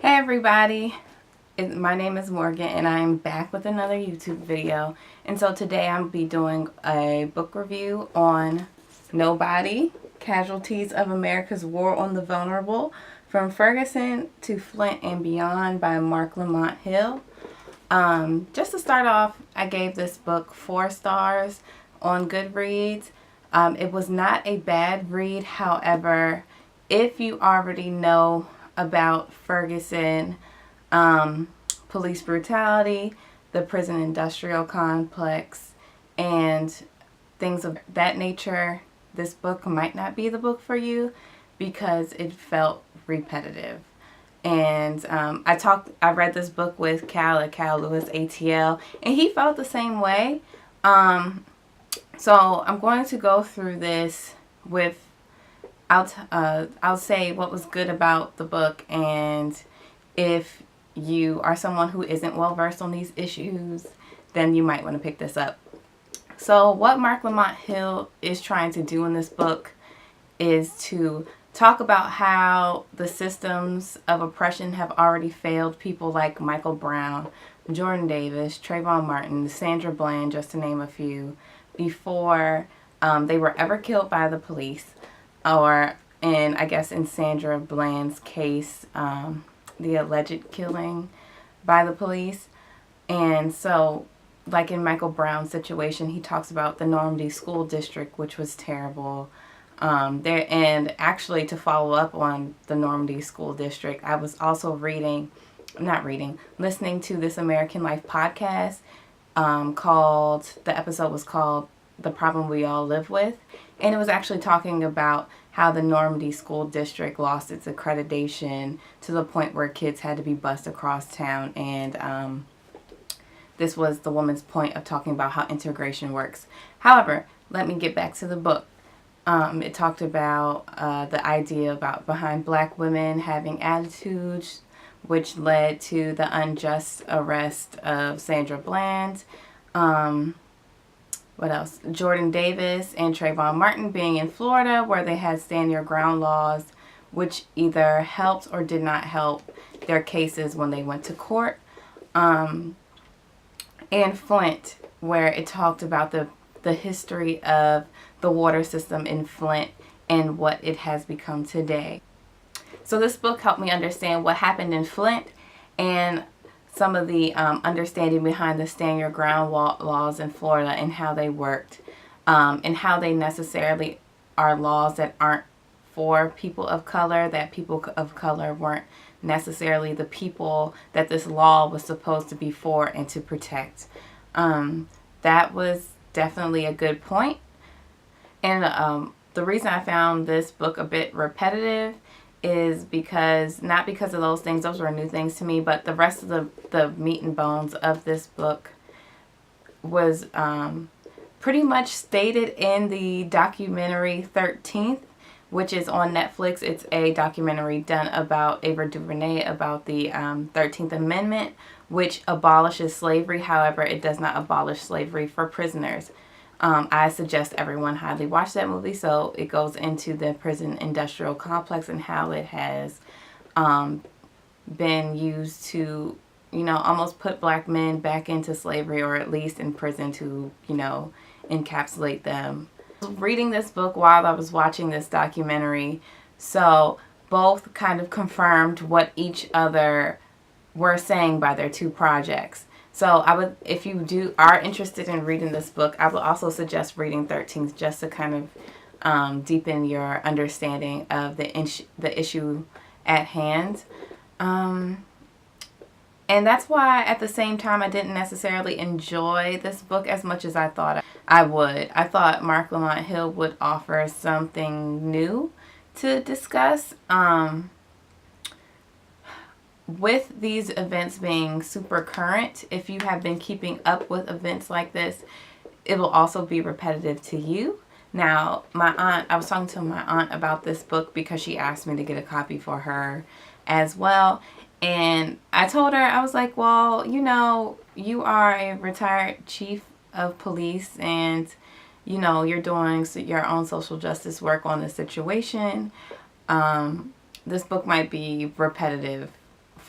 Hey everybody, my name is Morgan and I'm back with another YouTube video. And so today I'll be doing a book review on Nobody, Casualties of America's War on the Vulnerable, From Ferguson to Flint and Beyond by Mark Lamont Hill. Just to start off, I gave this book 4 stars on Goodreads. It was not a bad read. However, if you already know about Ferguson, police brutality, the prison industrial complex, and things of that nature, this book might not be the book for you because it felt repetitive. And I read this book with Cal at Cal Lewis ATL, and he felt the same way. So I'm going to go through this with I'll say what was good about the book, and if you are someone who isn't well versed on these issues, then you might want to pick this up. So what Mark Lamont Hill is trying to do in this book is to talk about how the systems of oppression have already failed people like Michael Brown, Jordan Davis, Trayvon Martin, Sandra Bland, just to name a few, before they were ever killed by the police. Or, and I guess in Sandra Bland's case, the alleged killing by the police. And so, like in Michael Brown's situation, he talks about the Normandy School District, which was terrible. And actually, to follow up on the Normandy School District, I was also listening to This American Life podcast the episode was called The Problem We All Live With. And it was actually talking about how the Normandy School District lost its accreditation to the point where kids had to be bused across town. And this was the woman's point of talking about how integration works. However, let me get back to the book. It talked about the idea about behind black women having attitudes, which led to the unjust arrest of Sandra Bland. What else? Jordan Davis and Trayvon Martin being in Florida, where they had stand your ground laws, which either helped or did not help their cases when they went to court. And Flint, where it talked about the history of the water system in Flint and what it has become today. So this book helped me understand what happened in Flint and some of the understanding behind the stand your ground laws in Florida and how they worked, and how they necessarily are laws that aren't for people of color, that people of color weren't necessarily the people that this law was supposed to be for and to protect. That was definitely a good point. And the reason I found this book a bit repetitive is not because of those things, those were new things to me, but the rest of the meat and bones of this book was pretty much stated in the documentary 13th, which is on Netflix. It's a documentary done about Ava DuVernay about the 13th Amendment, which abolishes slavery. However, it does not abolish slavery for prisoners. I suggest everyone highly watch that movie. So it goes into the prison industrial complex and how it has been used to, almost put black men back into slavery, or at least in prison to, encapsulate them. Reading this book while I was watching this documentary, so both kind of confirmed what each other were saying by their two projects. So if you are interested in reading this book, I would also suggest reading 13th just to kind of deepen your understanding of the issue at hand. And that's why at the same time I didn't necessarily enjoy this book as much as I thought I would. I thought Mark Lamont Hill would offer something new to discuss. With these events being super current, if you have been keeping up with events like this, it will also be repetitive to you. Now, I was talking to my aunt about this book because she asked me to get a copy for her as well. And I told her, I was like, well, you are a retired chief of police and, you're doing your own social justice work on the situation. This book might be repetitive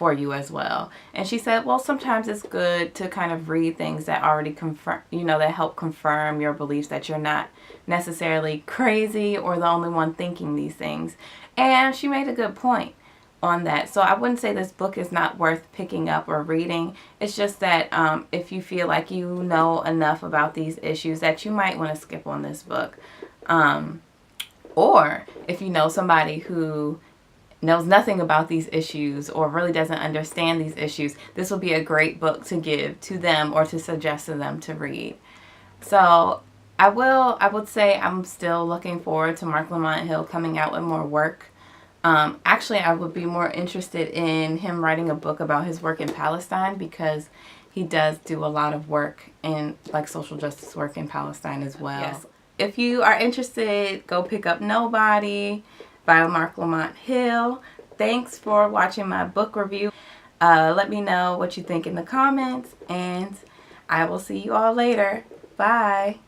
for you as well. And she said, well, sometimes it's good to kind of read things that already confirm, that help confirm your beliefs, that you're not necessarily crazy or the only one thinking these things. And she made a good point on that. So I wouldn't say this book is not worth picking up or reading. It's just that if you feel like you know enough about these issues that you might want to skip on this book. Or if you know somebody who knows nothing about these issues or really doesn't understand these issues, this will be a great book to give to them or to suggest to them to read. So I would say I'm still looking forward to Mark Lamont Hill coming out with more work. Actually, I would be more interested in him writing a book about his work in Palestine, because he does do a lot of work in like social justice work in Palestine as well. Yes. If you are interested, go pick up Nobody by Mark Lamont Hill. Thanks for watching my book review. Let me know what you think in the comments, and I will see you all later. Bye.